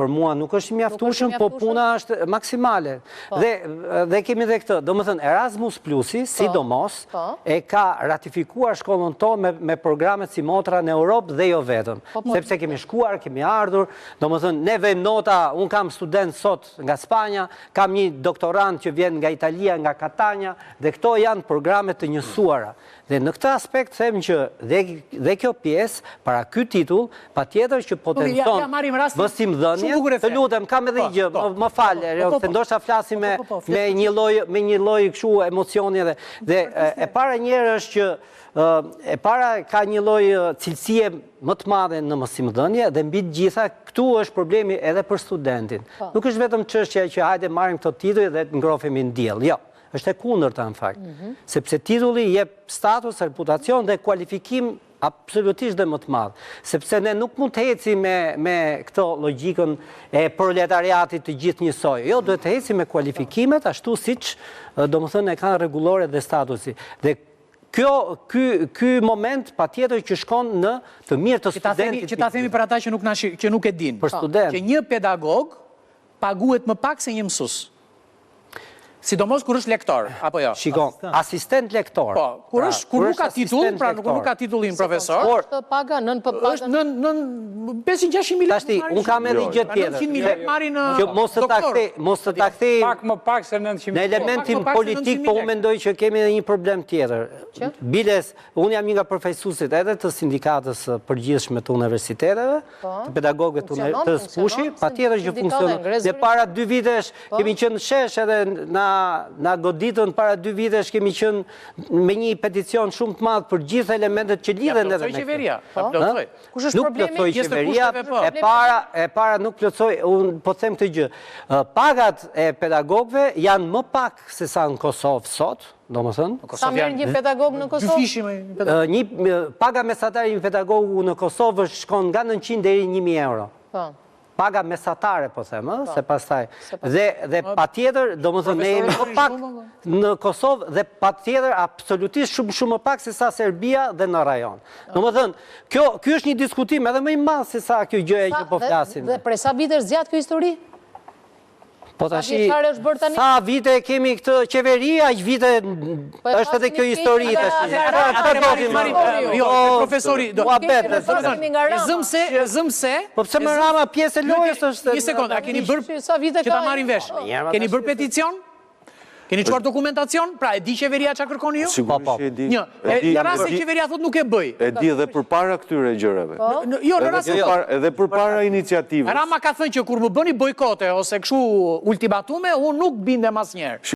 për mua nuk është mjaftueshëm, po puna është maksimale. Dhe kemi dhe këtë, do më thënë Erasmus Plusi, sidomos, e ka ratifikuar shkollën tonë me programet si motra në Europë dhe jo vetëm. Sepse kemi shkuar, kemi ardhur, do më thënë, ne vejmë nota, unë kam student sot nga Spanja, kam një doktorant që vjen nga Italia, nga Katania, dhe këto janë programet të njësuara. Dhe në këtë aspekt them që dhe kjo pjesë, para ky titull, pa tjetër që potencon vësimdhënie, të lutem, kam edhe një gjë, më falë, se ndoshta flasim me një lloj kështu emocioni dhe e para njerë është që e para ka një lloj cilësie më të madhe në mësimdhënie dhe mbi të gjitha këtu është problemi edhe për studentin. Nuk është vetëm çështja që hajde marrim këto titull dhe të ngrohemi në diell. Jo. Është e kundërta në fakt, sepse titulli jep status, reputacion dhe kualifikim absolutisht dhe më të madh, sepse ne nuk mund të ecim me këto logjikën e proletariatit të gjithë njësoj. Jo, duhet të ecim me kualifikimet ashtu siç domethënë e kanë rregullore dhe statusi. Dhe ky moment patjetër që shkon në të mirë të studentit. Që ta themi për ata që nuk e dinë. Për student. Që një pedagog paguhet më pak se një mësues. Sidomos kur është lektor, apo jo? Shikon, asistent lektor. Po, kur nuk ka titull, pra nuk ka titullin profesor. Është paga nën është nën 500-600 milionë. Tashti, unë kam edhe gjë tjetër. 900 milionë marrin mos të ta kthej pak më pak se 900 në elementin politik, po unë mendoj që kemi edhe një problem tjetër. Biles, unë jam një nga përfaqësuesit edhe të sindikatës përgjithshme të universiteteve, të pedagogëve të SPUSH-i, patjetër që funksionon. Dhe para 2 vitesh kemi qenë shesh edhe na goditën para 2 vitesh kemi qenë me një peticion shumë të madh për gjithë elementet që lidhen edhe me këtë. Kush është problemi? Nuk plotësoi qeveria, e para nuk plotësoi, unë po them këtë gjë. Pagat e pedagogëve janë më pak se sa në Kosovë sot, domethënë. Sa merr një pedagog në Kosovë? Paga mesatare një pedagogu në Kosovë shkon nga 900 deri 1000 euro. Paga mesatare, po them, se pastaj. Dhe patjetër, domethënë ne jemi më pak në Kosovë dhe patjetër absolutisht shumë më pak se sa Serbia dhe në rajon. Domethënë, ky është një diskutim edhe më i madh se sa kjo gjë që po flasim. Dhe për sa vite zgjat kjo histori? Po tashi, sa vite kemi këtë qeveri, aq vite është edhe kjo histori tash. Jo, profesori, zëmse. Po pse më rama pjesë e lojës është? Një sekond, a keni bërë që ta marrin vesh? Keni bërë peticion? Keni çuar dokumentacion? Pra e di qeveria çka kërkoni ju? Sigurisht e di. Në rast se qeveria thotë nuk e bëj. E di edhe përpara këtyre gjërave. Jo, në rast edhe përpara iniciativës. Rama ka thënë që kur më bëni bojkote ose kështu ultimatume, unë nuk bindem asnjëherë.